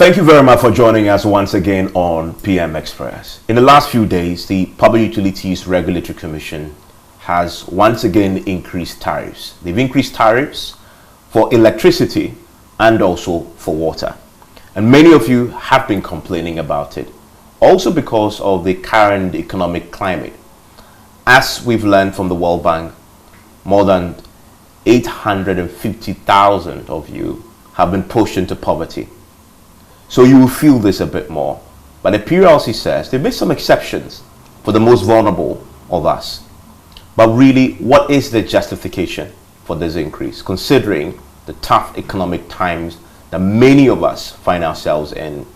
Thank you very much for joining us once again on PM Express. In the last few days, the Public Utilities Regulatory Commission has once again increased tariffs. They've increased tariffs for electricity and also for water. And many of you have been complaining about it, also because of the current economic climate. As we've learned from the World Bank, more than 850,000 of you have been pushed into poverty. So you will feel this a bit more. But the PURC says they've made some exceptions for the most vulnerable of us. But really, what is the justification for this increase, considering the tough economic times that many of us find ourselves in?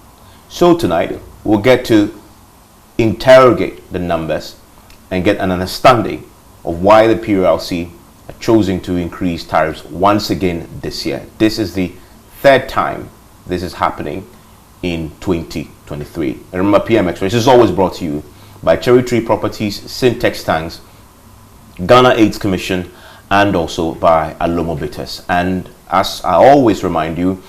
So tonight, we'll get to interrogate the numbers and get an understanding of why the PURC are choosing to increase tariffs once again this year. This is the third time this is happening in 2023. And remember, PM Express is always brought to you by Cherry Tree Properties, Syntex Tanks, Ghana AIDS Commission, and also by Alomo Bitters. And as I always remind you,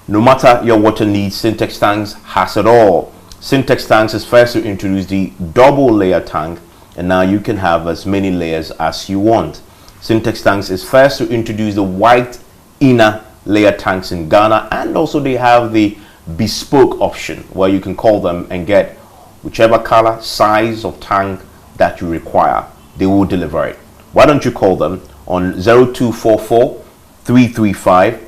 no matter your water needs, Syntex Tanks has it all. Syntex Tanks is first to introduce the double layer tank, and now you can have as many layers as you want. Syntex Tanks is first to introduce the white inner layer tanks in Ghana, and also they have the bespoke option where you can call them and get whichever color, size of tank that you require. They will deliver it. Why don't you call them on 0244 335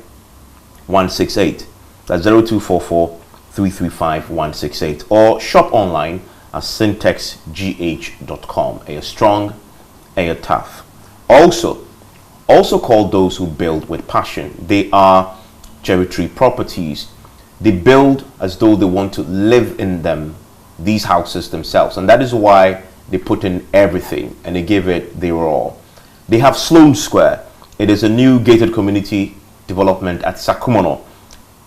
168. That's 0244 335 168, or shop online at syntexgh.com. You're strong and you're tough. Also call those who build with passion. They are Cherry Tree Properties. They build as though they want to live in them, these houses themselves, and that is why they put in everything and they give it their all. They have Sloan Square. It is a new gated community development at Sakumono,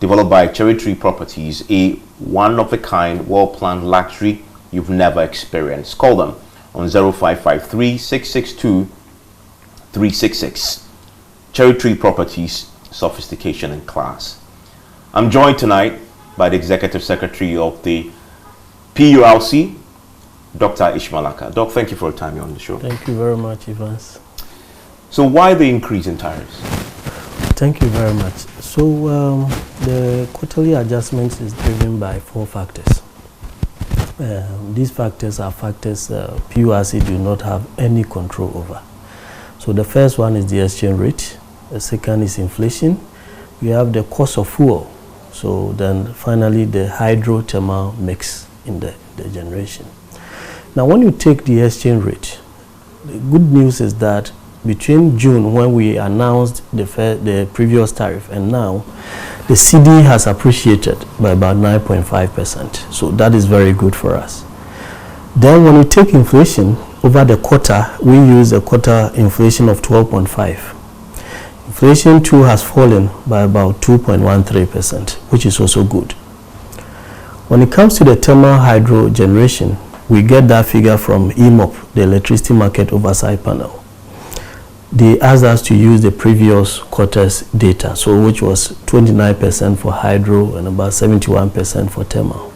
developed by Cherry Tree Properties, a one-of-a-kind, well-planned luxury you've never experienced. Call them on 0553 662 366. Cherry Tree Properties, sophistication and class. I'm joined tonight by the Executive Secretary of the PURC, Dr. Ishmael Ackah. Doc, thank you for your time here on the show. Thank you very much, Evans. So why the increase in tariffs? Thank you very much. So the quarterly adjustment is driven by 4 factors. These factors are factors PURC do not have any control over. So the first one is the exchange rate. The second is inflation. We have the cost of fuel. So then finally the hydrothermal mix in the generation. Now when you take the exchange rate, the good news is that between June, when we announced the previous tariff, and now the CD has appreciated by about 9.5%. So that is very good for us. Then when we take inflation over the quarter, we use a quarter inflation of 12.5. Inflation too has fallen by about 2.13%, which is also good. When it comes to the thermal hydro generation, we get that figure from EMOP, the Electricity Market Oversight Panel. They asked us to use the previous quarter's data, so which was 29% for hydro and about 71% for thermal.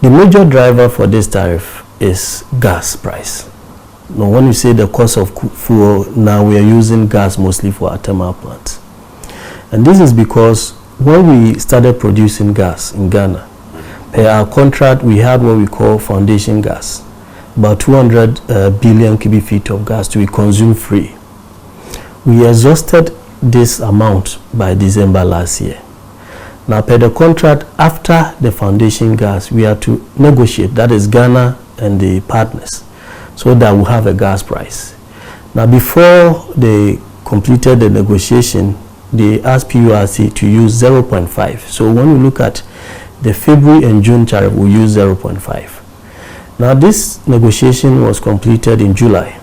The major driver for this tariff is gas price. Now, when you say the cost of fuel, now we are using gas mostly for our thermal plants. And this is because when we started producing gas in Ghana, per our contract, we had what we call foundation gas, about 200 billion cubic feet of gas to be consumed free. We exhausted this amount by December last year. Now, per the contract, after the foundation gas, we had to negotiate, that is Ghana and the partners, so that we have a gas price. Now, before they completed the negotiation, they asked PURC to use 0.5. So when we look at the February and June tariff, we use 0.5. Now, this negotiation was completed in July,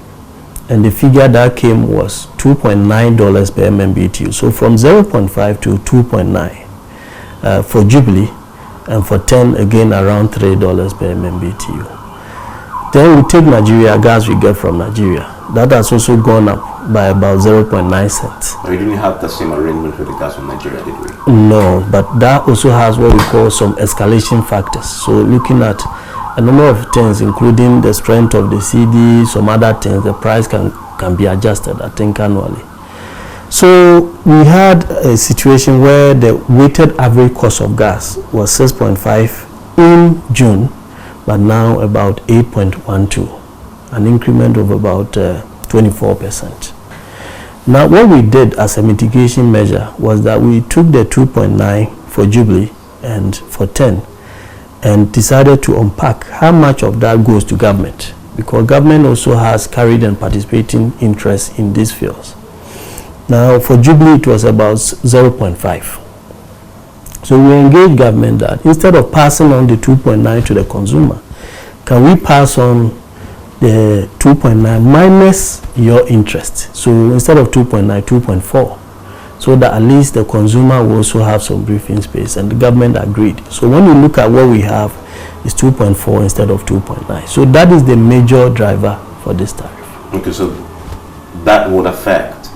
and the figure that came was $2.9 per MMBTU. So from 0.5 to 2.9 for Jubilee, and for 10 again around $3 per MMBTU. Then we take Nigeria gas we get from Nigeria. That has also gone up by about 0.9 cents. We didn't have the same arrangement with the gas from Nigeria, did we? No, but that also has what we call some escalation factors. So looking at a number of things, including the strength of the CD, some other things, the price can be adjusted, I think, annually. So we had a situation where the weighted average cost of gas was 6.5 in June, but now about 8.12, an increment of about 24%. Now what we did as a mitigation measure was that we took the 2.9 for Jubilee and for 10 and decided to unpack how much of that goes to government, because government also has carried and participating interest in these fuels. Now for Jubilee it was about 0.5. So we engaged government that instead of passing on the 2.9 to the consumer, can we pass on the 2.9 minus your interest? So instead of 2.9, 2.4, so that at least the consumer will also have some breathing space, and the government agreed. So when you look at what we have, it's 2.4 instead of 2.9. So that is the major driver for this tariff. Okay, so that would affect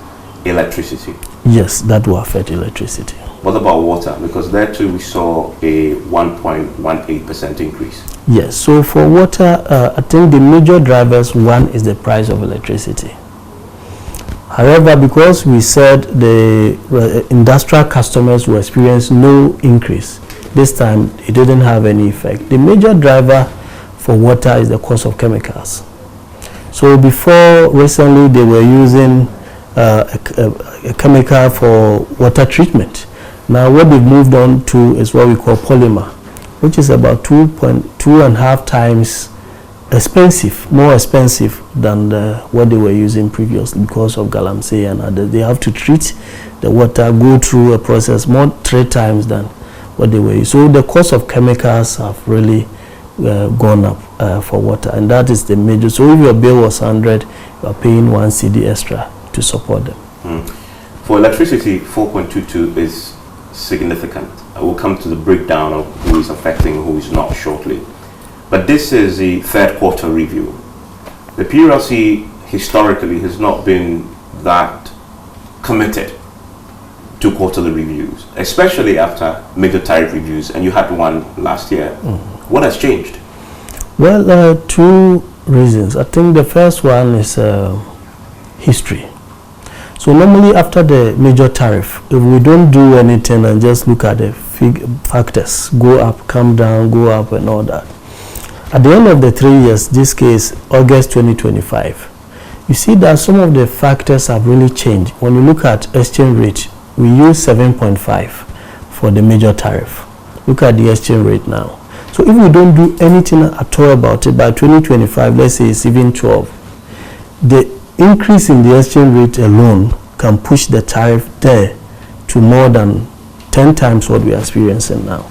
electricity? Yes, that will affect electricity. What about water? Because there too we saw a 1.18% increase. Yes, so for water, I think the major drivers, one is the price of electricity. However, because we said the industrial customers will experience no increase, this time it didn't have any effect. The major driver for water is the cost of chemicals. So before, recently they were using a chemical for water treatment. Now what they've moved on to is what we call polymer, which is about 2.5 times expensive, more expensive than what they were using previously because of galamsey and others. They have to treat the water, go through a process 3 times than what they were using. So the cost of chemicals have really gone up for water, and that is the major. So if your bill was 100, you are paying 1 CD extra to support them. For electricity, 4.22 is significant. I will come to the breakdown of who is affecting, who is not shortly. But this is the third quarter review. The PURC historically has not been that committed to quarterly reviews, especially after major tariff reviews, and you had one last year. What has changed? Well, 2 reasons. I think the first one is history. So normally after the major tariff, if we don't do anything and just look at the factors, go up, come down, go up and all that, at the end of the 3 years, this case, August 2025, you see that some of the factors have really changed. When you look at exchange rate, we use 7.5 for the major tariff. Look at the exchange rate now. So if we don't do anything at all about it, by 2025, let's say it's even 12, the increase in the exchange rate alone can push the tariff there to more than 10 times what we are experiencing now.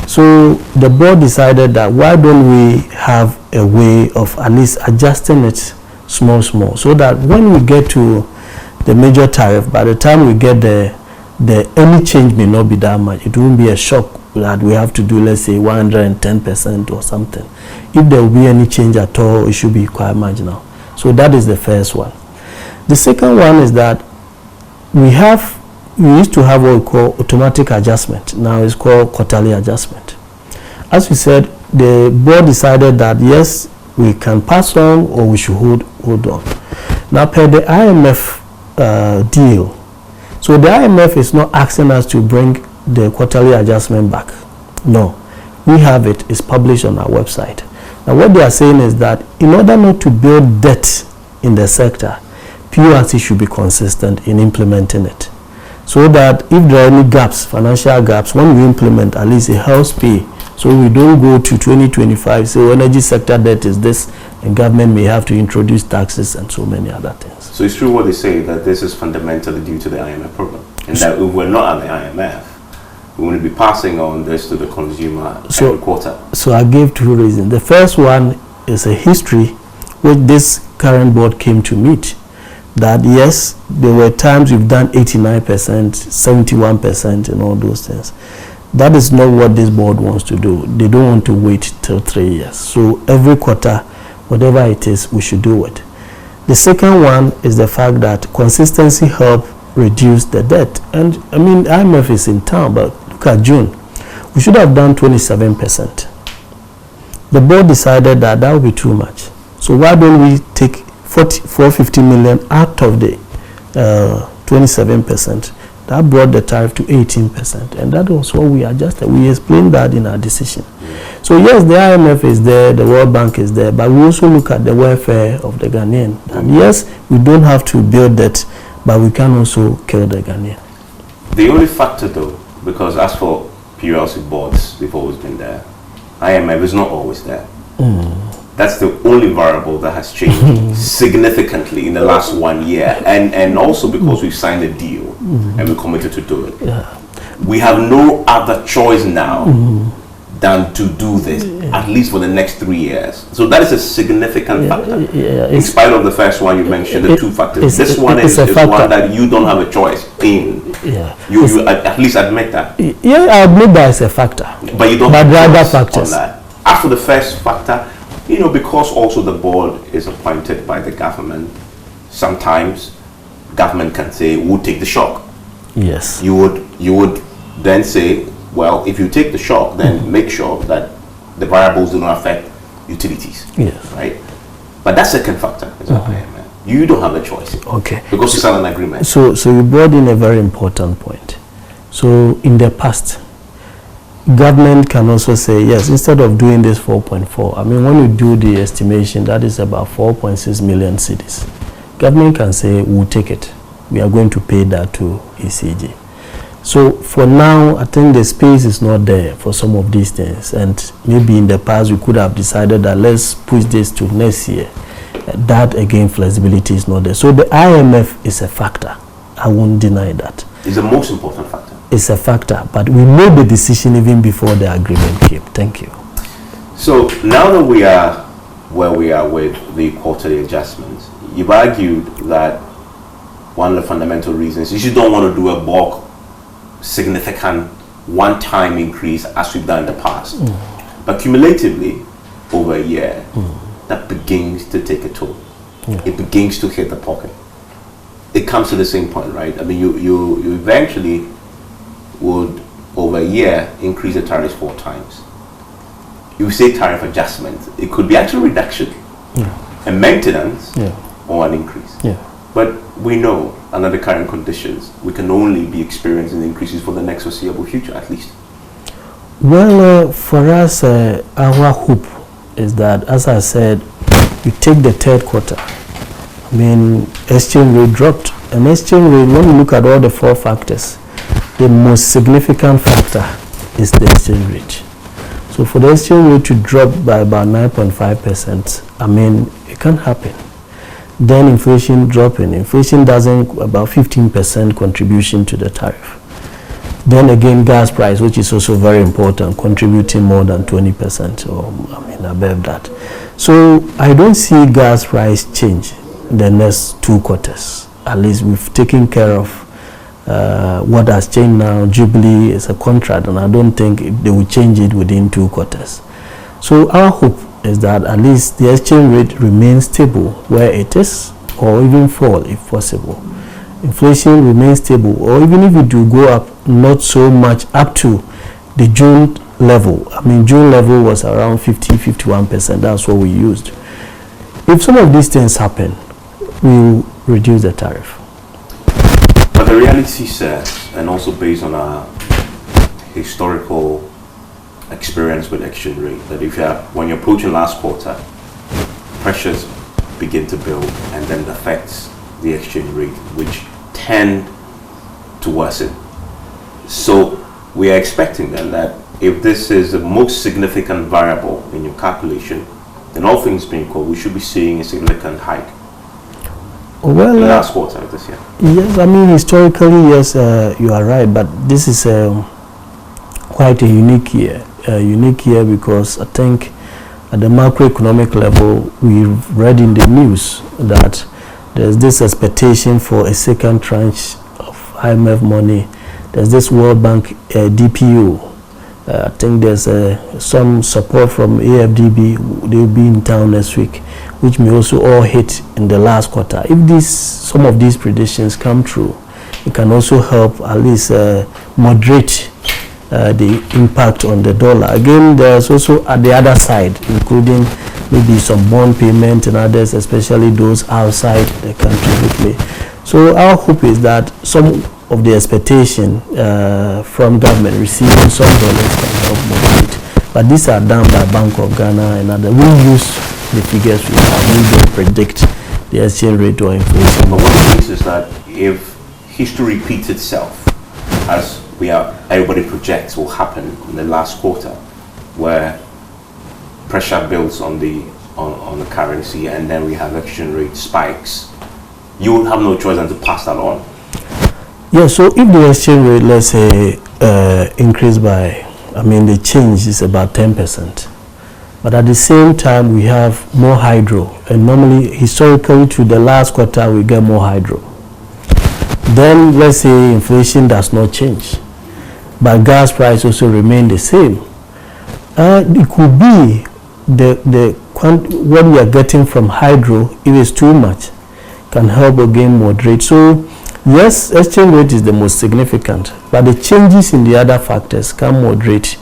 So the board decided that why don't we have a way of at least adjusting it small, so that when we get to the major tariff, by the time we get there, any change may not be that much. It won't be a shock that we have to do, let's say, 110% or something. If there will be any change at all, it should be quite marginal. So that is the first one. The second one is that we used to have what we call automatic adjustment. Now it's called quarterly adjustment. As we said, the board decided that yes, we can pass on or we should hold on. Now per the IMF deal, so the IMF is not asking us to bring the quarterly adjustment back. No, we have it. It's published on our website. Now what they are saying is that in order not to build debt in the sector, PURC should be consistent in implementing it, so that if there are any gaps, financial gaps, when we implement, at least it helps pay. So we don't go to 2025, so energy sector debt is this, and government may have to introduce taxes and so many other things. So it's true what they say, that this is fundamentally due to the IMF program, and that if we're not at the IMF, we will be passing on this to the consumer every quarter. So I gave 2 reasons. The first one is a history which this current board came to meet. That yes, there were times we've done 89%, 71% and all those things. That is not what this board wants to do. They don't want to wait till 3 years. So every quarter, whatever it is, we should do it. The second one is the fact that consistency help reduce the debt. And I mean, IMF is in town, but look at June. We should have done 27%. The board decided that that would be too much. So why don't we take 450 million out of the 27%? That brought the tariff to 18%, and that was what we adjusted. We explained that in our decision. So yes, the IMF is there, the World Bank is there, but we also look at the welfare of the Ghanaian. And yes, we don't have to build debt, but we can also kill the Ghanaian. The only factor though, because as for PURC boards, we've always been there. IMF is not always there. That's the only variable that has changed significantly in the last 1 year, and also because we've signed a deal and we're committed to do it. We have no other choice now than to do this, at least for the next 3 years. So that is a significant factor. In spite of the first one you mentioned, the two factors. This one is one that you don't have a choice in. You at least admit that. Yeah, I admit that it's a factor. But you don't have other factors on that. After the first factor, you know, because also the board is appointed by the government, sometimes government can say, we'll take the shock. Yes. You would then say, well, if you take the shock, then make sure that the variables do not affect utilities. Yes. Right? But that second factor is you don't have a choice. Okay. Because you signed an agreement. So you brought in a very important point. So in the past, government can also say, yes, instead of doing this 4.4, I mean, when you do the estimation, that is about 4.6 million cedis. Government can say, we'll take it. We are going to pay that to ECG. So for now, I think the space is not there for some of these things. And maybe in the past, we could have decided that let's push this to next year. That, again, flexibility is not there. So the IMF is a factor. I won't deny that. It's the most important factor. It's a factor, but we made the decision even before the agreement came. Thank you. So now that we are where we are with the quarterly adjustments, you've argued that one of the fundamental reasons is you don't want to do a bulk, significant one-time increase as we've done in the past. But cumulatively, over a year, that begins to take a toll. It begins to hit the pocket. It comes to the same point, right? I mean, you eventually would, over a year, increase the tariffs 4 times. You say tariff adjustment, it could be actually reduction, a maintenance, or an increase. But we know, under the current conditions, we can only be experiencing increases for the next foreseeable future, at least. Well, for us, our hope is that, as I said, you take the third quarter. I mean, exchange rate dropped. And exchange rate, when you look at all the 4 factors, the most significant factor is the exchange rate. So for the exchange rate to drop by about 9.5%, I mean, it can happen. Then inflation dropping. Inflation doesn't, about 15% contribution to the tariff. Then again, gas price, which is also very important, contributing more than 20%, or I mean, above that. So I don't see gas price change in the next 2 quarters. At least we've taken care of what has changed now. Jubilee is a contract, and I don't think they will change it within 2 quarters. So our hope is that at least the exchange rate remains stable where it is, or even fall if possible. Inflation remains stable, or even if it do go up, not so much up to the June level. I mean, June level was around 50-51%. That's what we used. If some of these things happen, we'll reduce the tariff. But the reality says, and also based on our historical experience with exchange rate, that when you're approaching last quarter, pressures begin to build, and then it affects the exchange rate, which tend to worsen. So we are expecting then that if this is the most significant variable in your calculation, then all things being equal, we should be seeing a significant hike. Well, in the last quarter of this year. Yes, I mean, historically, yes, you are right, but this is quite a unique year. A unique year because I think at the macroeconomic level, we've read in the news that there's this expectation for a second tranche of IMF money. There's this World Bank DPO. I think there's some support from AFDB. They'll be in town next week. which may also all hit in the last quarter. If some of these predictions come true, it can also help at least moderate the impact on the dollar. Again, there's also at the other side, including maybe some bond payment and others, especially those outside the country. So our hope is that some of the expectation from government receiving some dollars can help moderate. But these are done by Bank of Ghana and others. We use the figures we have. We don't predict the exchange rate or inflation. But what it means is that if history repeats itself, as everybody projects will happen in the last quarter, where pressure builds on the currency and then we have exchange rate spikes, you will have no choice than to pass that on. Yeah, so if the exchange rate, let's say, increase by, the change is about 10%. But at the same time, we have more hydro. And normally, historically, to the last quarter, we get more hydro. Then, let's say, inflation does not change. But gas price also remain the same. It could be what we are getting from hydro, if it's too much, can help again moderate. So, yes, exchange rate is the most significant, but the changes in the other factors can moderate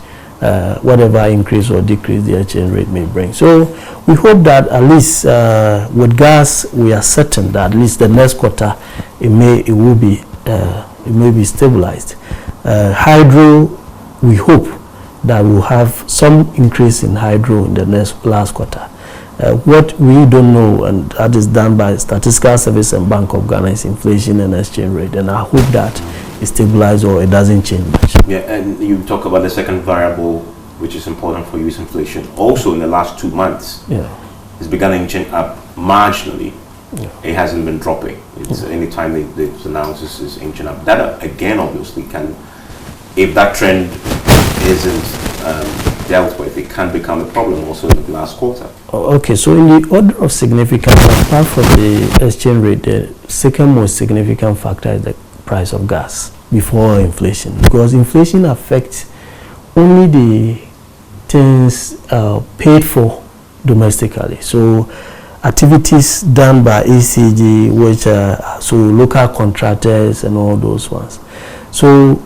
whatever increase or decrease the exchange rate may bring. So we hope that at least with gas, we are certain that at least the next quarter it may be stabilized. Hydro, we hope that we'll have some increase in hydro in the last quarter. What we don't know, and that is done by Statistical Service and Bank of Ghana, is inflation and exchange rate, and I hope that it stabilizes or it doesn't change much. Yeah, and you talk about the second variable, which is important for you, is inflation. Also, in the last 2 months, it's begun inching up marginally. Yeah. It hasn't been dropping. It's anytime they announce this is inching up. That again, obviously, can, if that trend isn't dealt with, it can become a problem also in the last quarter. Okay, so in the order of significance, apart from the exchange rate, the second most significant factor is the price of gas before inflation, because inflation affects only the things paid for domestically. So activities done by ECG, which are so local contractors and all those ones. So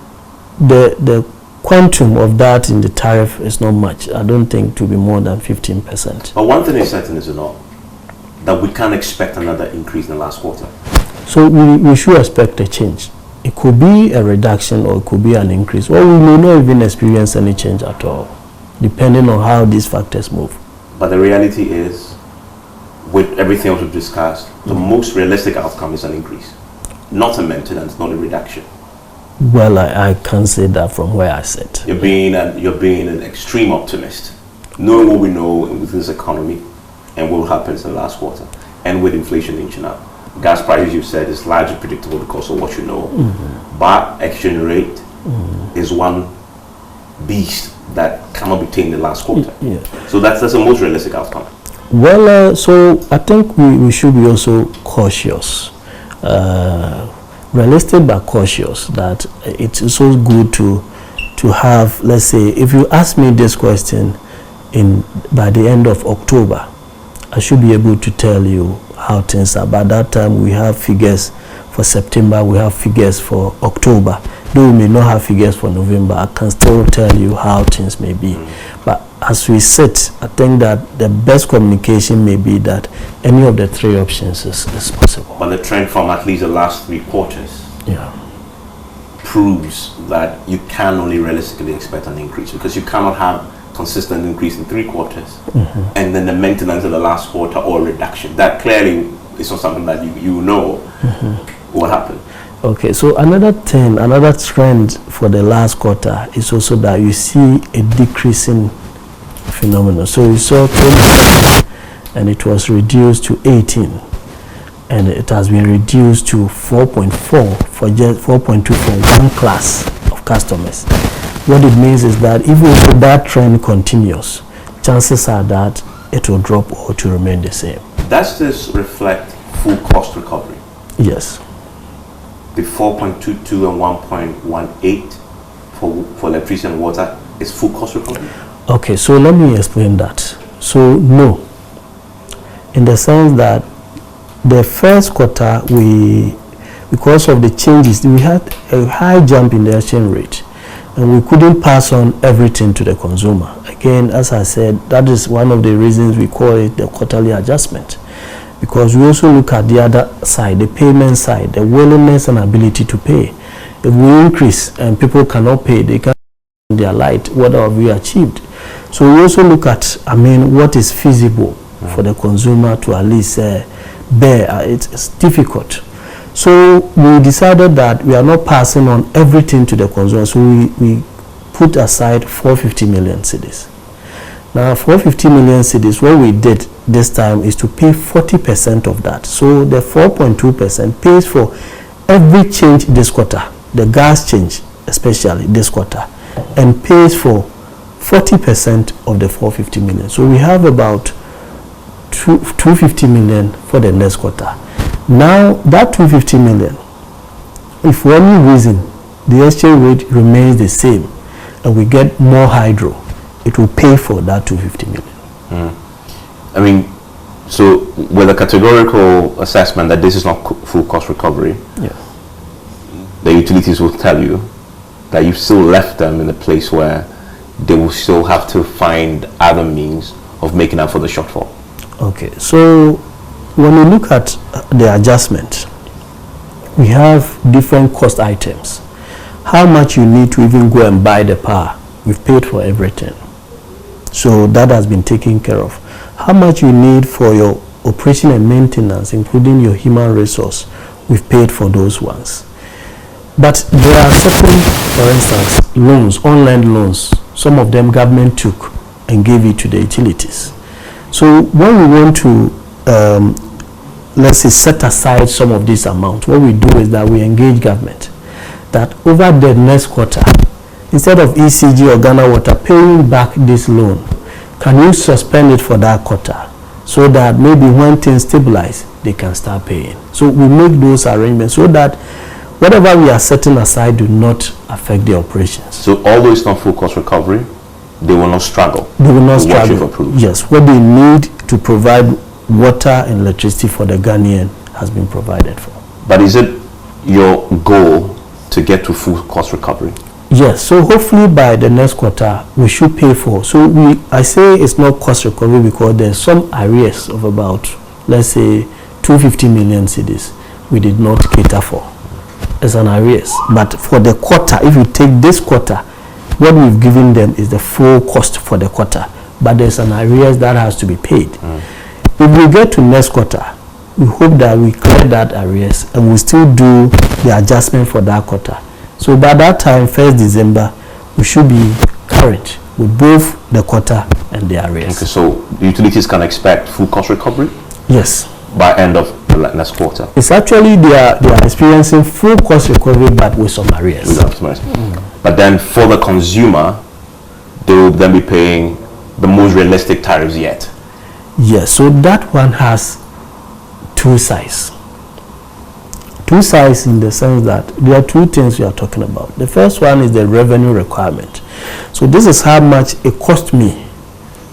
the quantum of that in the tariff is not much. I don't think to be more than 15%. But one thing is certain, is it not, that we can't expect another increase in the last quarter. So we should expect a change. It could be a reduction or it could be an increase, or we may not even experience any change at all, depending on how these factors move. But the reality is, with everything else we've discussed, the most realistic outcome is an increase, not a maintenance, not a reduction. Well, I can't say that from where I sit. You're being an extreme optimist, knowing what we know with this economy and what will happen in the last quarter, and with inflation inching up. Gas prices, you said, is largely predictable because of what you know. But exchange rate is one beast that cannot be tamed in the last quarter. So that's the most realistic outcome. Well, so I think we should be also cautious. Realistic but cautious, that it's also good to have, let's say, if you ask me this question by the end of October, I should be able to tell you how things are. By that time, we have figures for September, we have figures for October. Though we may not have figures for November, I can still tell you how things may be. But as we sit, I think that the best communication may be that any of the three options is possible. But the trend from at least the last 3 quarters proves that you can only realistically expect an increase, because you cannot have consistent increase in 3 quarters and then the maintenance of the last quarter or reduction. That clearly is not something that you know will happen. Okay, so another trend for the last quarter is also that you see a decreasing phenomenon. So you saw 20 and it was reduced to 18, and it has been reduced to 4.4 for just 4.2 for one class of customers. What it means is that if that trend continues, chances are that it will drop or to remain the same. Does this reflect full cost recovery? Yes. The 4.22 and 1.18 for electricity and water is full cost recovery? Okay, so let me explain that. So no, in the sense that the first quarter, because of the changes, we had a high jump in the exchange rate, and we couldn't pass on everything to the consumer. Again, as I said, that is one of the reasons we call it the quarterly adjustment, because we also look at the other side, the payment side, the willingness and ability to pay. If we increase and people cannot pay, they can't pay their light, what have we achieved? So we also look at, what is feasible for the consumer to at least bear. It's difficult. So we decided that we are not passing on everything to the consumer. So we put aside 450 million cedis. Now 450 million cedis, what we did this time is to pay 40% of that. So the 4.2% pays for every change this quarter, the gas change especially this quarter, and pays for 40% of the 450 million. So we have about 250 million for the next quarter. Now that 250 million, if for any reason the exchange rate remains the same and we get more hydro, it will pay for that 250 million. So with a categorical assessment that this is not full cost recovery, the utilities will tell you that you've still left them in a place where they will still have to find other means of making up for the shortfall. Okay, so when we look at the adjustment, we have different cost items. How much you need to even go and buy the power, we've paid for everything. So that has been taken care of. How much you need for your operation and maintenance, including your human resource, we've paid for those ones. But there are certain, for instance, loans, online loans, some of them government took and gave it to the utilities. So when we want to, let's say, set aside some of this amount, what we do is that we engage government that over the next quarter, instead of ECG or Ghana Water paying back this loan, can you suspend it for that quarter so that maybe when things stabilize, they can start paying? So we make those arrangements so that whatever we are setting aside do not affect the operations. So although it's not full cost recovery, they will not struggle. They will not struggle. Yes, what they need to provide water and electricity for the Ghanaian has been provided for. But is it your goal to get to full cost recovery? Yes, so hopefully by the next quarter we should pay for. So I say it's not cost recovery because there's some arrears of about, let's say, 250 million cedis we did not cater for. It's an arrears. But for the quarter, if you take this quarter, what we've given them is the full cost for the quarter. But there's an arrears that has to be paid. If we get to next quarter, we hope that we clear that arrears and we still do the adjustment for that quarter. So by that time, 1st December, we should be current with both the quarter and the arrears. Okay, so utilities can expect full cost recovery? Yes. By end of the next quarter? It's actually they are experiencing full cost recovery but with some arrears. But then for the consumer, they will then be paying the most realistic tariffs yet? Yes, so that one has two sides. Two sides in the sense that there are two things we are talking about. The first one is the revenue requirement. So this is how much it cost me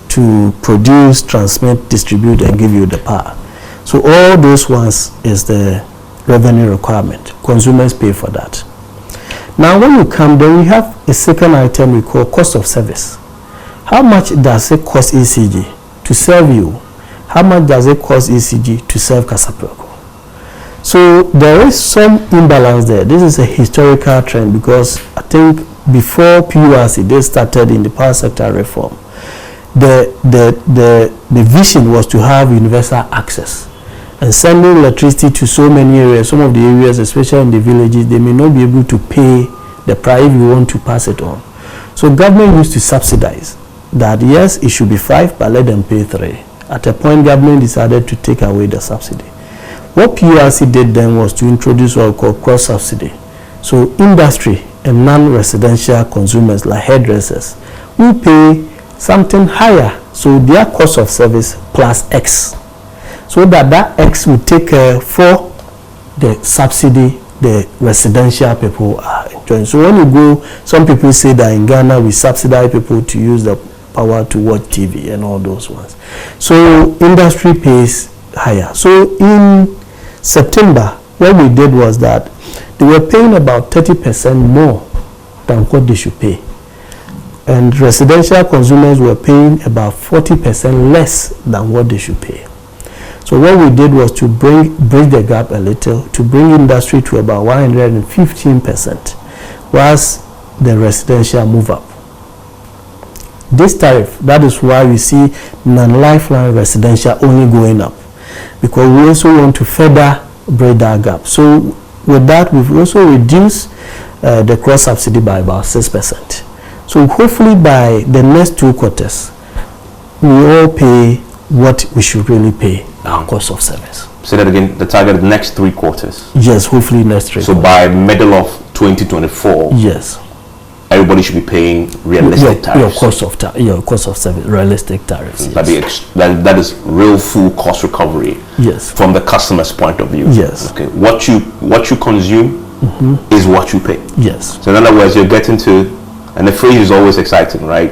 to produce, transmit, distribute, and give you the power. So all those ones is the revenue requirement. Consumers pay for that. Now when you come there, we have a second item we call cost of service. How much does it cost ECG to serve you? How much does it cost ECG to serve Kasapelko? So there is some imbalance there. This is a historical trend because I think before PURC, they started in the power sector reform. The vision was to have universal access and sending electricity to so many areas. Some of the areas, especially in the villages, they may not be able to pay the price if you want to pass it on. So government used to subsidize that. Yes, it should be 5, but let them pay 3. At a point, government decided to take away the subsidy. What PURC did then was to introduce what we call cross-subsidy. So industry and non-residential consumers like hairdressers will pay something higher. So their cost of service plus X. So that X will take care for the subsidy the residential people are enjoying. So when you go, some people say that in Ghana we subsidize people to use the power to watch TV and all those ones. So industry pays higher. So in September, what we did was that they were paying about 30% more than what they should pay. And residential consumers were paying about 40% less than what they should pay. So what we did was to bridge the gap a little, to bring industry to about 115%, whilst the residential move up. This tariff, that is why we see non-lifeline residential only going up, because we also want to further bridge that gap. So with that, we've also reduced the cross subsidy by about 6%. So hopefully by the next 2 quarters, we all pay what we should really pay, our cost of service. Say that again, the target the next 3 quarters. Yes, hopefully next 3 So quarters. by middle of 2024, yes, everybody should be paying realistic tariffs. Your cost of service, realistic tariffs. Yes. That is real full cost recovery. Yes. From the customer's point of view. Yes. Okay. What you consume is what you pay. Yes. So in other words, you're getting to, and the phrase is always exciting, right?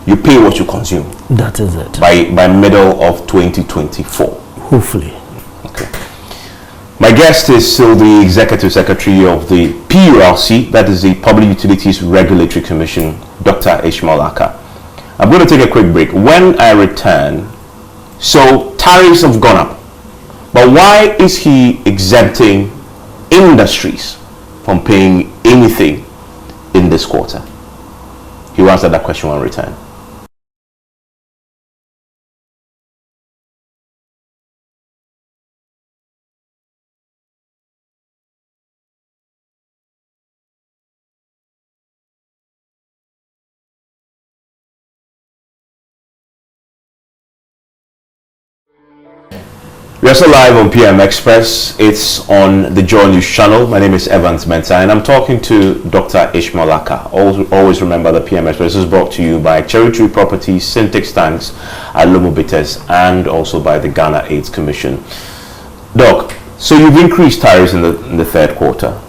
You pay what you consume. That is it. By middle of 2024. Hopefully. Okay. My guest is still the Executive Secretary of the PURC, that is the Public Utilities Regulatory Commission, Dr. Ishmael Ackah. I'm going to take a quick break. When I return, so tariffs have gone up, but why is he exempting industries from paying anything in this quarter? He will answer that question when I return. We are still live on PM Express. It's on the JoyNews channel. My name is Evans Mensah, and I'm talking to Dr. Ishmael Ackah. Always remember that PM Express is brought to you by Cherry Tree Properties, Syntex Tanks, Alomo Bitters, and also by the Ghana AIDS Commission. Doc, so you've increased tariffs in the 3rd quarter,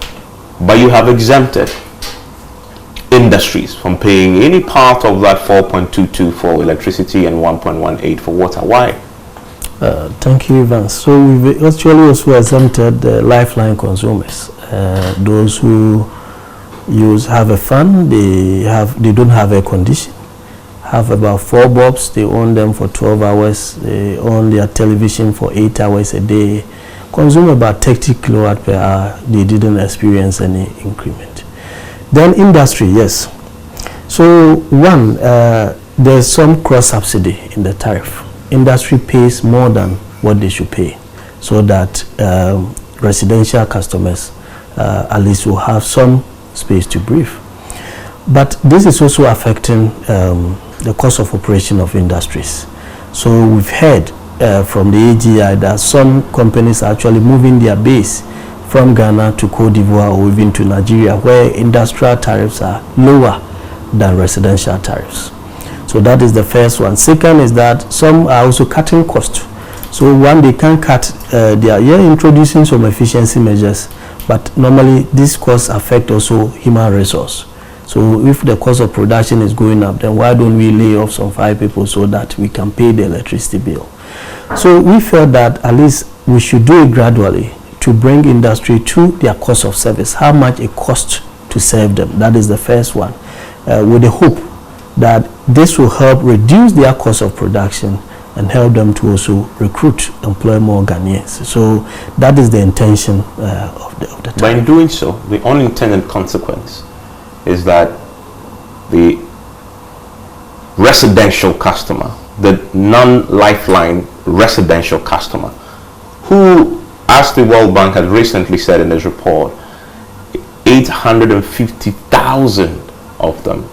but you have exempted industries from paying any part of that 4.22 for electricity and 1.18 for water. Why? Thank you, Evans. So we've actually also exempted the lifeline consumers, those who have a fan, they don't have air condition, have about 4 bulbs, they own them for 12 hours, they own their television for 8 hours a day, consume about 30 kilowatt per hour, they didn't experience any increment. Then industry, yes. So one, there's some cross subsidy in the tariff. Industry pays more than what they should pay, so that residential customers at least will have some space to breathe. But this is also affecting the cost of operation of industries. So we've heard from the AGI that some companies are actually moving their base from Ghana to Cote d'Ivoire or even to Nigeria, where industrial tariffs are lower than residential tariffs. So that is the first one. Second is that some are also cutting costs. So one, they can cut, they are introducing some efficiency measures, but normally these costs affect also human resource. So if the cost of production is going up, then why don't we lay off some 5 people so that we can pay the electricity bill? So we felt that at least we should do it gradually to bring industry to their cost of service, how much it costs to serve them. That is the first one, with the hope that this will help reduce their cost of production and help them to also recruit, employ more Ghanaians. So that is the intention of the time. But in doing so, the unintended consequence is that the residential customer, the non-lifeline residential customer, who, as the World Bank has recently said in its report, 850,000 of them,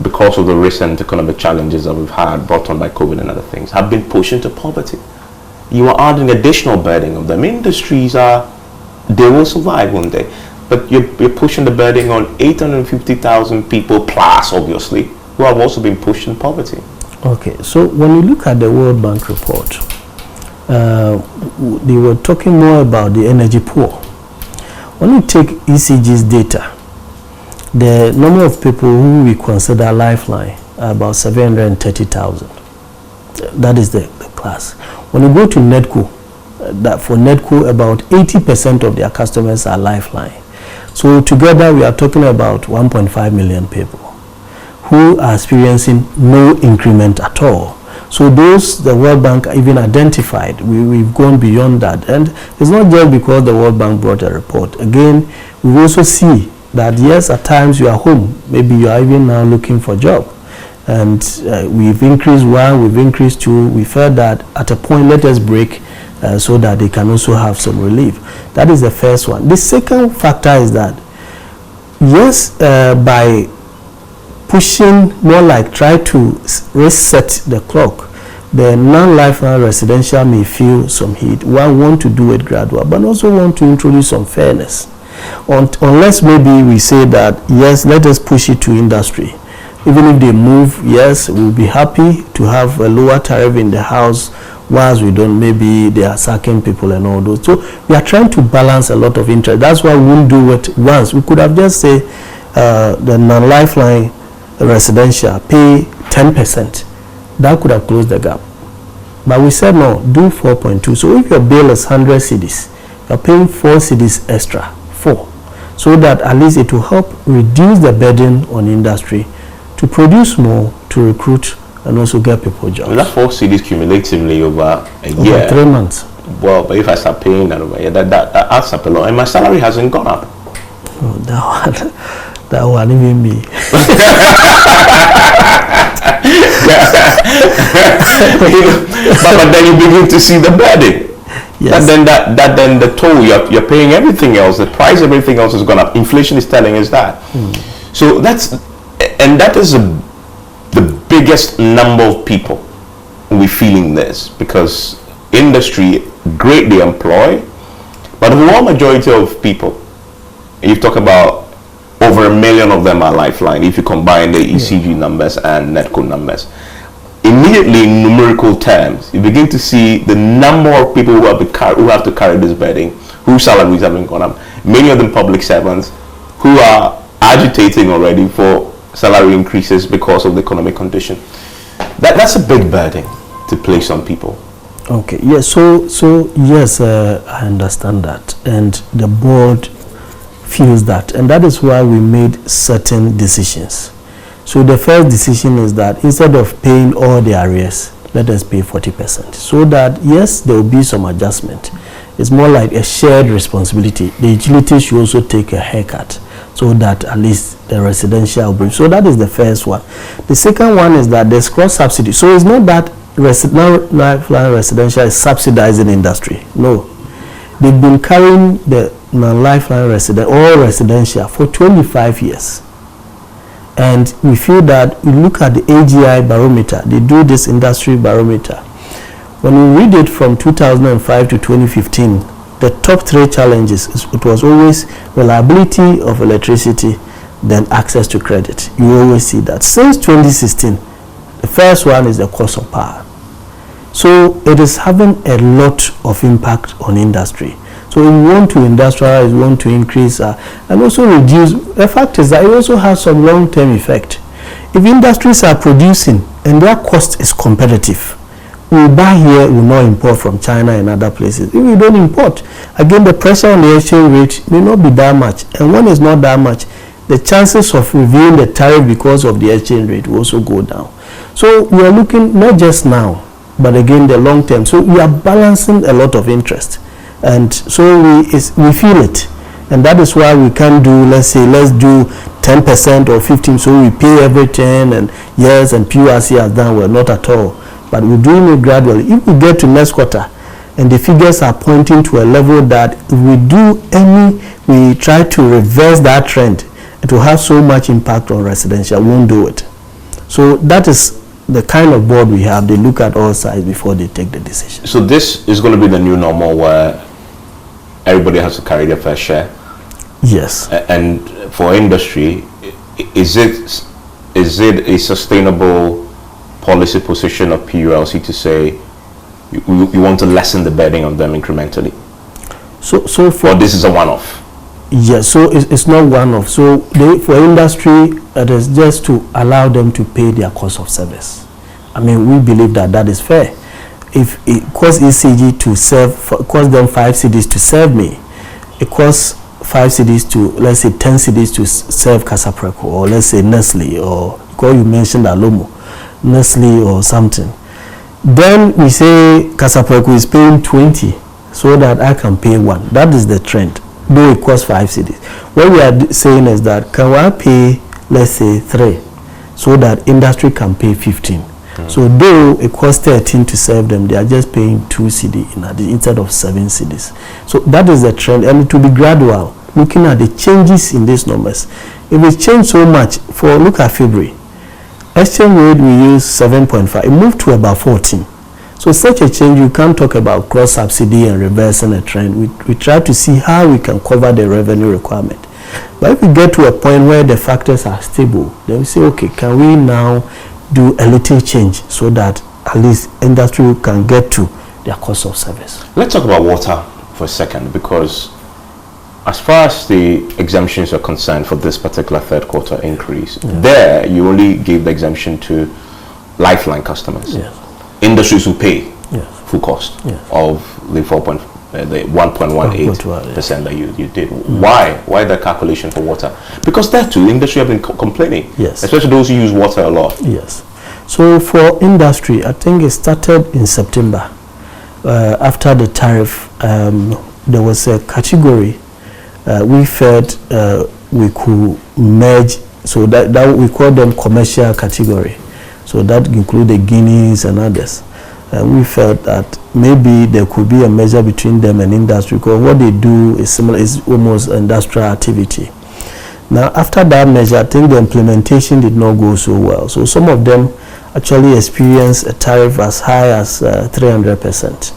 because of the recent economic challenges that we've had brought on by COVID and other things, have been pushed into poverty. You are adding additional burden of them. Industries they will survive one day, but you're pushing the burden on 850,000 people plus, obviously, who have also been pushed in poverty. Okay, so when you look at the World Bank report, they were talking more about the energy poor. When you take ECG's data, the number of people who we consider lifeline about 730,000. That is the class. When you go to Nedco, that for Nedco, about 80% of their customers are Lifeline. So together we are talking about 1.5 million people who are experiencing no increment at all. So those the World Bank even identified, we've gone beyond that. And it's not just because the World Bank brought a report. Again, we also see that yes, at times you are home, maybe you are even now looking for a job. And we've increased one, we've increased two. We felt that at a point, let us break so that they can also have some relief. That is the first one. The second factor is that, yes, by pushing more like try to reset the clock, the non-Lifeline residential may feel some heat. One want to do it gradual, but also want to introduce some fairness. Unless maybe we say that, yes, let us push it to industry. Even if they move, yes, we'll be happy to have a lower tariff in the house, whilst we don't, maybe they are sacking people and all those. So we are trying to balance a lot of interest. That's why we won't do it once. We could have just say the non-Lifeline residential pay 10%. That could have closed the gap. But we said no, do 4.2. So if your bill is 100 cedis, you're paying 4 cedis extra, 4. So that at least it will help reduce the burden on industry to produce more, to recruit, and also get people jobs. That 4 cedis cumulatively over a year. Over 3 months. Well, but if I start paying that over a year, that adds up a lot. And my salary hasn't gone up. Oh, that one even me. but then you begin to see the burden. Yes. Then the toll you're paying, everything else, the price of everything else has gone up. Inflation is telling us that. So that is the biggest number of people we feeling this, because industry greatly employ, but the overall majority of people, you talk about over 1 million of them are Lifeline if you combine the ECG numbers and Nedco numbers. Immediately in numerical terms, you begin to see the number of people who have to carry this burden, whose salaries haven't gone up. Many of them public servants who are agitating already for salary increases because of the economic condition. That's a big burden to place on people. Okay, yes, so yes, I understand that, and the board feels that, and that is why we made certain decisions. So the first decision is that instead of paying all the arrears, let us pay 40%, so that yes, there will be some adjustment. It's more like a shared responsibility. The utilities should also take a haircut, so that at least the residential will. So that is the first one. The second one is that there's cross subsidy. So it's not that Lifeline residential is subsidizing industry. No, they've been carrying the non-Lifeline residential for 25 years. And we feel that we look at the AGI barometer, they do this industry barometer. When we read it from 2005 to 2015, the top 3 challenges, it was always reliability of electricity, then access to credit. You always see that. Since 2016, the first one is the cost of power. So it is having a lot of impact on industry. So we want to industrialize, we want to increase and also reduce. The fact is that it also has some long-term effect. If industries are producing and their cost is competitive, we buy here, we will not import from China and other places. If we don't import, again, the pressure on the exchange rate may not be that much. And when it's not that much, the chances of reviewing the tariff because of the exchange rate will also go down. So we are looking not just now, but again, the long term. So we are balancing a lot of interest. And so we feel it. And that is why we can't do, let's do 10% or 15%, so we pay everything, and yes, and PURC has done well, not at all. But we're doing it gradually. If we get to next quarter, and the figures are pointing to a level that if we try to reverse that trend, it will have so much impact on residential, we won't do it. So that is the kind of board we have. They look at all sides before they take the decision. So this is going to be the new normal where everybody has to carry their fair share? Yes. And for industry, is it a sustainable policy position of PURC to say you want to lessen the burden on them incrementally? So for or this is a one-off? Yes, so it's not one-off. So for industry, it is just to allow them to pay their cost of service. I mean, we believe that is fair. If it costs ECG to serve, cost them 5 cedis to serve me, it costs 5 cedis to, let's say 10 cedis to serve Casapreco, or let's say Nestle, or because you mentioned Alomo, Nestle or something. Then we say Casapreco is paying 20 so that I can pay 1. That is the trend, though it costs 5 cedis. What we are saying is that can I pay, let's say 3, so that industry can pay 15. So though it costs 13 to serve them, they are just paying 2 cedi instead of 7 cedis. So that is the trend, and it will be gradual, looking at the changes in these numbers. If it changed so much, look at February, exchange rate we use 7.5, it moved to about 14. So such a change, you can't talk about cross subsidy and reversing a trend. We try to see how we can cover the revenue requirement. But if we get to a point where the factors are stable, then we say, okay, can we now do a little change so that at least industry can get to their cost of service? Let's talk about water for a second, because as far as the exemptions are concerned for this particular third quarter increase, there you only gave the exemption to lifeline customers. Yes. Industries who pay full cost of the 1.18% that you did. Why the calculation for water? Because that too, industry have been complaining. Yes. Especially those who use water a lot. Yes. So for industry, I think it started in September. After the tariff, there was a category we felt we could merge, so that we call them commercial category. So that include the guineas and others. We felt that maybe there could be a measure between them and industry, because what they do is similar, is almost industrial activity. Now, after that measure, I think the implementation did not go so well. So some of them actually experienced a tariff as high as 300%.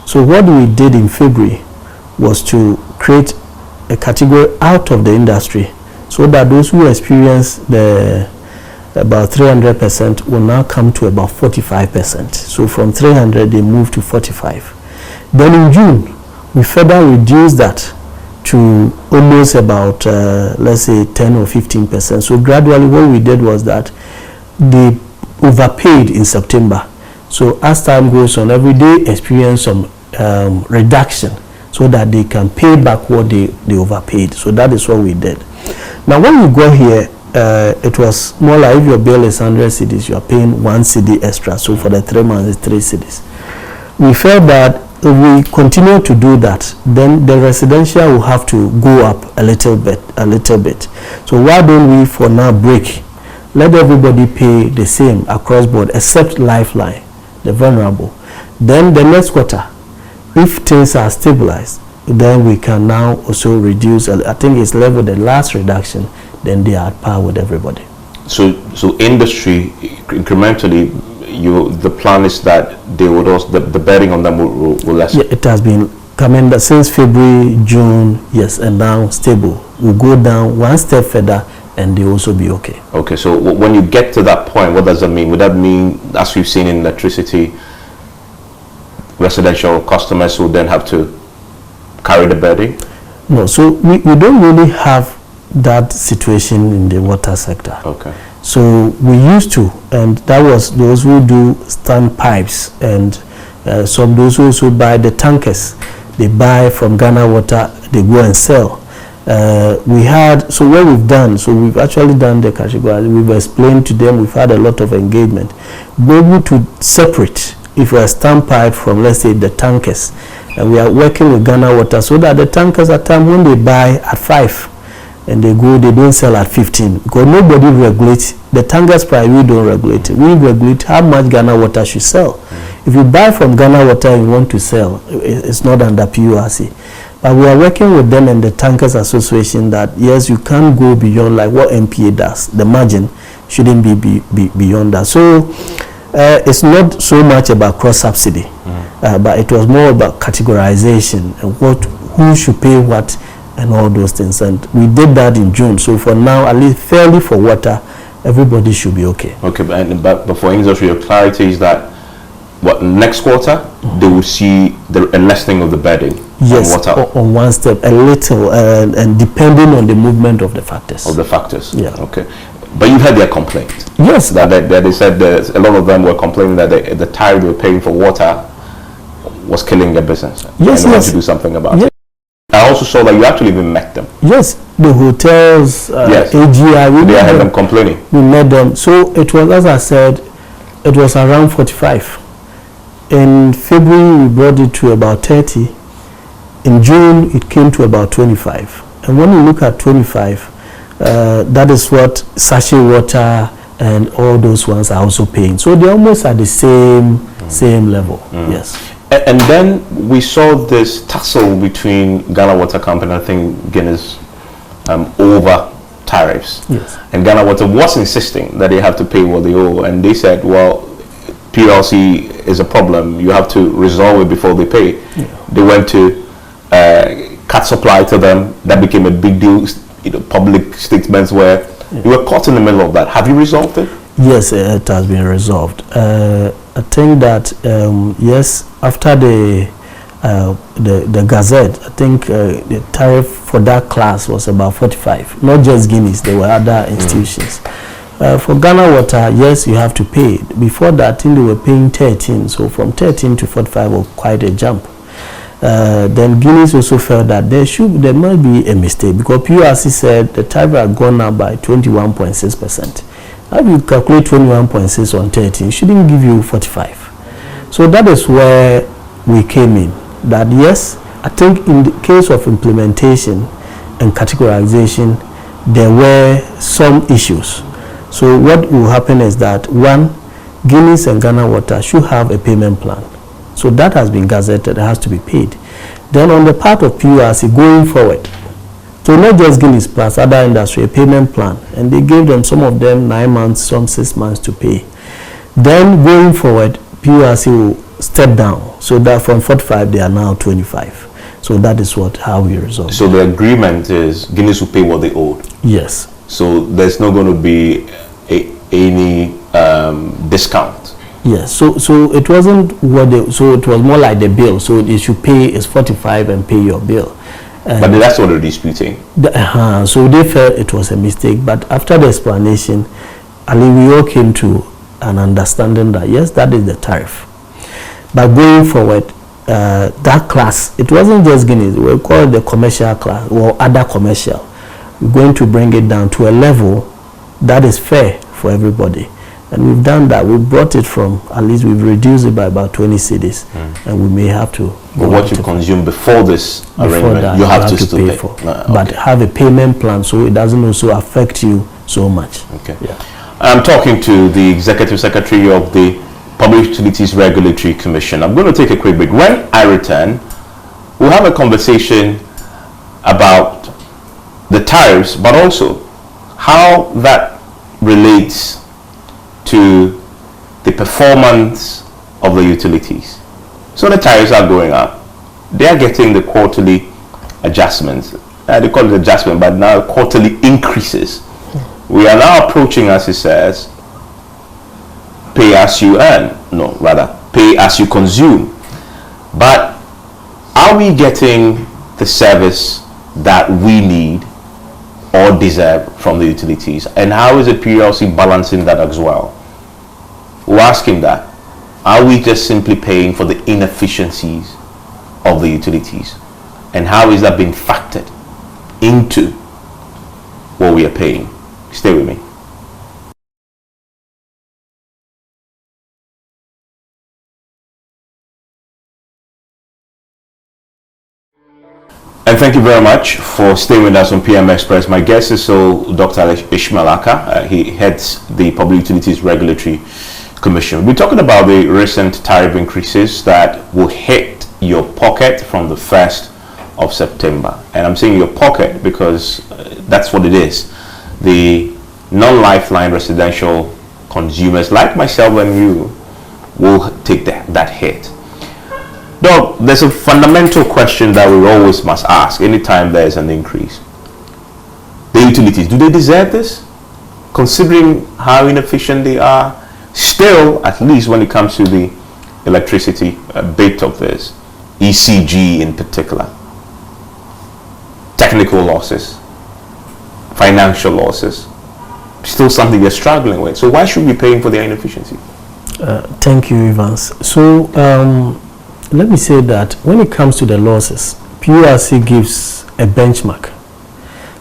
So what we did in February was to create a category out of the industry, so that those who experience the about 300% will now come to about 45%. So from 300 they move to 45. Then in June we further reduced that to almost about let's say 10 or 15%. So gradually what we did was that they overpaid in September. So as time goes on, every day experience some reduction, so that they can pay back what they overpaid. So that is what we did. Now when we go here, it was more like if your bill is 100 cedis, you are paying 1 cedi extra. So for the 3 months, it's 3 cedis. We felt that if we continue to do that, then the residential will have to go up a little bit. So why don't we for now break? Let everybody pay the same across board, except lifeline, the vulnerable. Then the next quarter, if things are stabilized, then we can now also reduce. I think it's level the last reduction, then they are at par with everybody. So industry incrementally, the plan is that they would also, the betting on them will lessen. Yeah, it has been coming since February, June, yes, and now stable. We'll go down one step further, and they also be okay. Okay, so when you get to that point, what does that mean? Would that mean, as we've seen in electricity, residential customers will then have to carry the burden? No, so we don't really have that situation in the water sector. Okay. So we used to, and that was those who do stand pipes, and some those who also buy the tankers. They buy from Ghana Water, they go and sell. We had, so what we've done, so we've actually done the category, we've explained to them, we've had a lot of engagement. We're able to separate, if we are stand pipe from, let's say, the tankers, and we are working with Ghana Water, so that the tankers at time when they buy at 5 and they don't sell at 15, because nobody regulates the tankers price. We don't regulate it. We regulate how much Ghana Water should sell. If you buy from Ghana Water and you want to sell, it's not under PURC. But we are working with them and the Tankers Association that yes, you can't go beyond like what MPA does. The margin shouldn't be beyond that. So it's not so much about cross subsidy, but it was more about categorization and who should pay what and all those things. And we did that in June. So for now, at least fairly for water, everybody should be okay. Okay, but for industry, your clarity is that what next quarter they will see a lessening of the burden. Yes, on water? on one step, a little, and depending on the movement of the factors. Of the factors. Yeah. Okay. But you heard their complaint. Yes. That they said that a lot of them were complaining that the tariff they were paying for water was killing their business. Yes, and they want yes. to do something about Yes. it. I also saw that you actually even met them. Yes, the hotels, Yes. AGI, They had them complaining. We met them. So it was, as I said, it was around 45. In February, we brought it to about 30. In June, it came to about 25. And when you look at 25, that is what sachet water and all those ones are also paying. So they're almost at the same level. Yes. And then we saw this tussle between Ghana Water Company, I think Guinness, over tariffs. Yes. And Ghana Water was insisting that they have to pay what they owe. And they said, well, PLC is a problem. You have to resolve it before they pay. Yeah. They went to cut supply to them. That became a big deal. Public statements where you were caught in the middle of that. Have you resolved it? Yes, it has been resolved. I think that yes, after the Gazette, I think the tariff for that class was about 45. Not just Guinness, there were other institutions. For Ghana Water, yes, you have to pay. Before that, I think they were paying 13. So from 13 to 45 was quite a jump. Then Guinness also felt that there might be a mistake, because PURC said the tariff had gone up by 21.6%. How do you calculate 21.6 on 13? It shouldn't give you 45. So that is where we came in. That yes, I think in the case of implementation and categorization, there were some issues. So what will happen is that, one, Guinness and Ghana Water should have a payment plan. So that has been gazetted, it has to be paid. Then on the part of PURC going forward, so not just Guinness plus other industry, a payment plan. And they gave them, some of them 9 months, some 6 months to pay. Then going forward, PURC will step down. So that from 45, they are now 25. So that is how we resolve. So the agreement is Guinness will pay what they owed. Yes. So there's not going to be any discount. Yes, so it wasn't so it was more like the bill. So they should pay is 45 and pay your bill. But that's what they're disputing. So they felt it was a mistake. But after the explanation, we all came to an understanding that yes, that is the tariff. But going forward, that class, it wasn't just Guinness. We call it the commercial class or other commercial. We're going to bring it down to a level that is fair for everybody. And we've done that. We brought it from, at least we've reduced it by about 20 cedis. And we may have to. But what you consume before this arrangement, that, you have to still pay for. Okay. But have a payment plan so it doesn't also affect you so much. Okay. Yeah. I'm talking to the Executive Secretary of the Public Utilities Regulatory Commission. I'm going to take a quick break. When I return, we'll have a conversation about the tariffs, but also how that relates to the performance of the utilities. So the tariffs are going up. They are getting the quarterly adjustments. They call it adjustment, but now quarterly increases. We are now approaching, as it says, pay as you earn. No, rather, pay as you consume. But are we getting the service that we need or deserve from the utilities? And how is the PLC balancing that as well? We're asking that. Are we just simply paying for the inefficiencies of the utilities? And how is that being factored into what we are paying? Stay with me. And thank you very much for staying with us on PM Express. My guest is Dr. Ishmael Ackah. He heads the Public Utilities Regulatory Commission. We're talking about the recent tariff increases that will hit your pocket from the 1st of September. And I'm saying your pocket because that's what it is. The non-lifeline residential consumers like myself and you will take that hit. Doc, there's a fundamental question that we always must ask anytime there's an increase. The utilities, do they deserve this? Considering how inefficient they are, still, at least when it comes to the electricity bit of this, ECG in particular, technical losses, financial losses, still something they're struggling with. So why should we be paying for their inefficiency? Thank you, Evans. So let me say that when it comes to the losses, PURC gives a benchmark.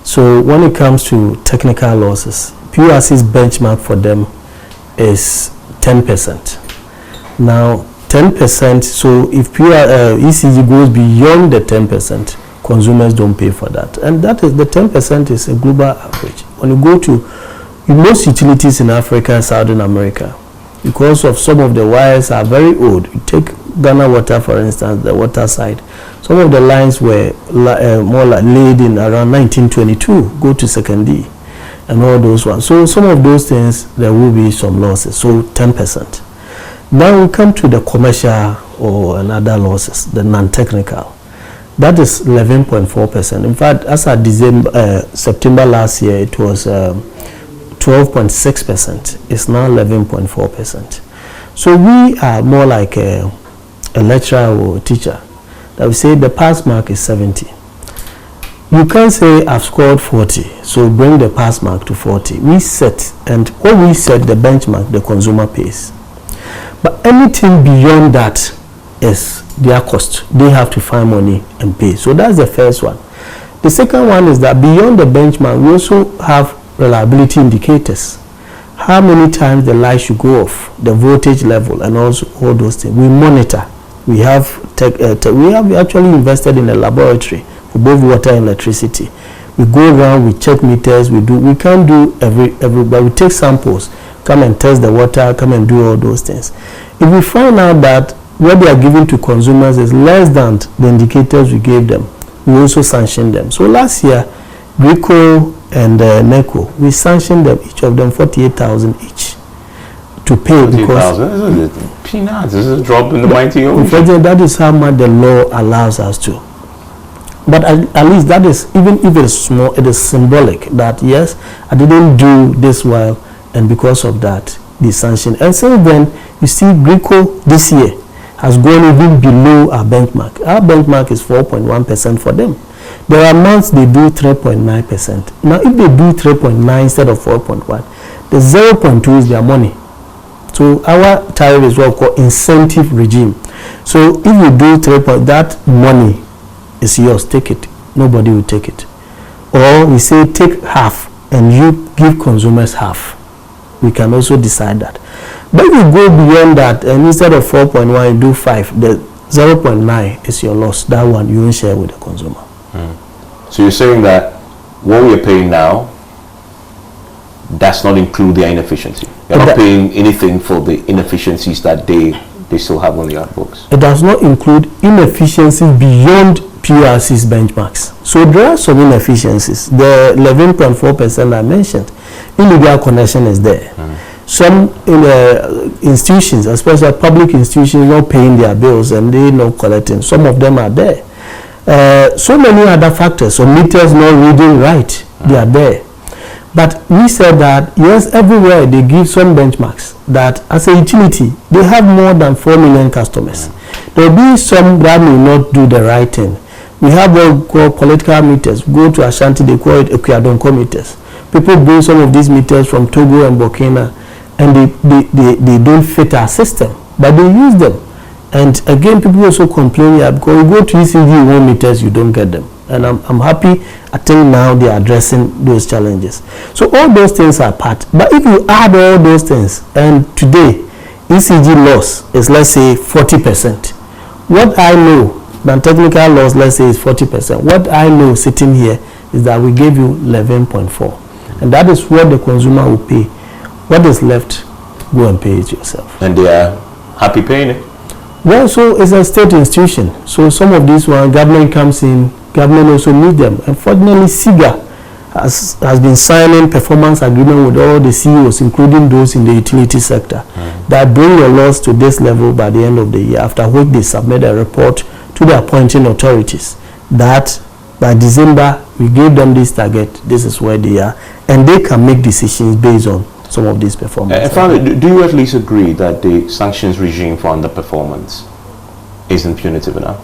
So when it comes to technical losses, PURC's benchmark for them is 10%. Now 10%, so if ECG goes beyond the 10%, consumers don't pay for that. And that is, the 10% is a global average. When you go to most utilities in Africa and Southern America, because of some of the wires are very old. You take Ghana Water, for instance, the water side. Some of the lines were more like laid in around 1922, go to secondary, and all those ones. So some of those things, there will be some losses, so 10%. Now we come to the commercial or another losses, the non-technical. That is 11.4%. In fact, as at September last year, it was 12.6%. It's now 11.4%. So we are more like a lecturer or a teacher that we say the pass mark is 70. You can't say I've scored 40, so bring the pass mark to 40. We set, and what we set, the benchmark, the consumer pays. But anything beyond that is their cost. They have to find money and pay. So that's the first one. The second one is that beyond the benchmark, we also have reliability indicators. How many times the light should go off, the voltage level, and also all those things. We monitor. We have we have actually invested in a laboratory for both water and electricity. We go around, we check meters, we can't do every but we take samples, come and test the water, come and do all those things. If we find out that what they are giving to consumers is less than the indicators we gave them, we also sanction them. So last year, Greco and NECO, we sanctioned them, each of them 48,000 each to pay. Because peanuts. This is a drop in the mighty ocean. That is how much the law allows us to. But at least that is, even if it is small, it is symbolic that yes, I didn't do this well, and because of that, the sanction. And since then, you see, Greco this year has gone even below our benchmark. Our benchmark is 4.1% for them. There are months they do 3.9%. Now, if they do 3.9 instead of 4.1, the 0.2 is their money. So our tariff is what we call incentive regime. So if you do 3. That money is yours. Take it. Nobody will take it. Or we say take half and you give consumers half. We can also decide that. But if you go beyond that and instead of 4.1 you do 5, the 0.9 is your loss. That one you won't share with the consumer. So you're saying that what we are paying now does not include their inefficiency. You're not paying anything for the inefficiencies that they still have on their books. It does not include inefficiencies beyond PURC's benchmarks. So there are some inefficiencies. The 11.4% I mentioned, illegal connection is there. Some institutions, especially public institutions, not paying their bills and they not collecting. Some of them are there. So many other factors. So meters not reading right, they are there. But we said that yes, everywhere they give some benchmarks that as a utility they have more than 4 million customers. There will be some that may not do the right thing. We have what we call political meters. Go to Ashanti, they call it Equiadonco meters. People bring some of these meters from Togo and Burkina, and they don't fit our system, but they use them. And again, people also complain here because you go to ECG 1 meters, you don't get them. And I'm happy, I think now they are addressing those challenges. So all those things are part. But if you add all those things, and today, ECG loss is, let's say, 40%. What I know, non-technical loss, let's say, is 40%. What I know sitting here is that we gave you 11.4. And that is what the consumer will pay. What is left, go and pay it yourself. And they are happy paying it? Well, so it's a state institution. So some of these one, government comes in, government also meet them. Unfortunately, SIGA has been signing performance agreement with all the CEOs, including those in the utility sector, that bring your loss to this level by the end of the year, after which they submit a report to the appointing authorities that by December, we give them this target, this is where they are, and they can make decisions based on some of these performances. Finally, do you at least agree that the sanctions regime for underperformance isn't punitive enough?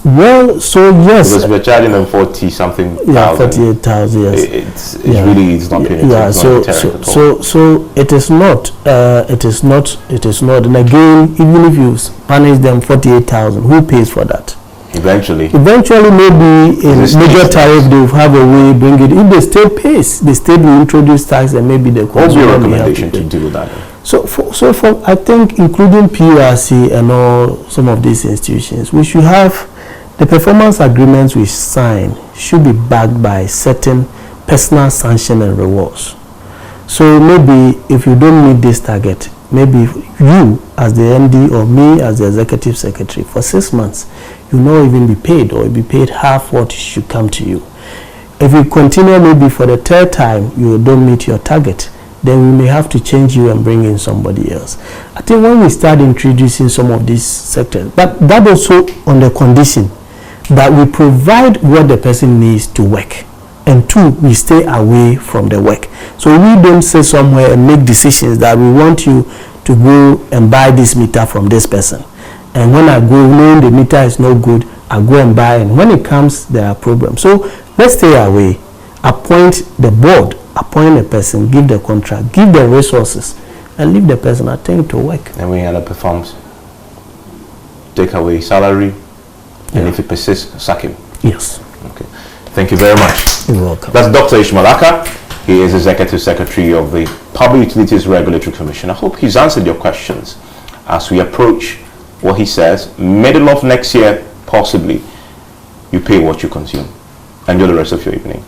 Well, so yes. Because we're charging them 40 something. Yeah, 48,000. Yes. It's really it's not punitive. Yeah. It's So not deterrent at all. so it is not. It is not. It is not. And again, even if you punish them 48,000, who pays for that? Eventually, maybe in major tariff they will have a way bring it. If the state pays, the state will introduce tax, and maybe the what would be your recommendation to do that? So for I think including PURC and all some of these institutions, we should have the performance agreements we sign should be backed by certain personal sanction and rewards. So maybe if you don't meet this target, maybe you as the MD or me as the executive secretary for 6 months, you not even be paid, or be paid half what should come to you. If you continue maybe for the third time you don't meet your target, then we may have to change you and bring in somebody else. I think when we start introducing some of these sectors, but that also on the condition that we provide what the person needs to work, and two, we stay away from the work. So we don't sit somewhere and make decisions that we want you to go and buy this meter from this person, and when I go knowing the meter is no good, I go and buy, and when it comes there are problems. So let's stay away, appoint the board, appoint a person, give the contract, give the resources, and leave the person attend to work. And when he underperforms, take away salary, and if he persists, sack him. Yes. Okay. Thank you very much. You're welcome. That's Dr. Ishmael Ackah. He is Executive Secretary of the Public Utilities Regulatory Commission. I hope he's answered your questions as we approach what he says, middle of next year, possibly, you pay what you consume. Enjoy the rest of your evening.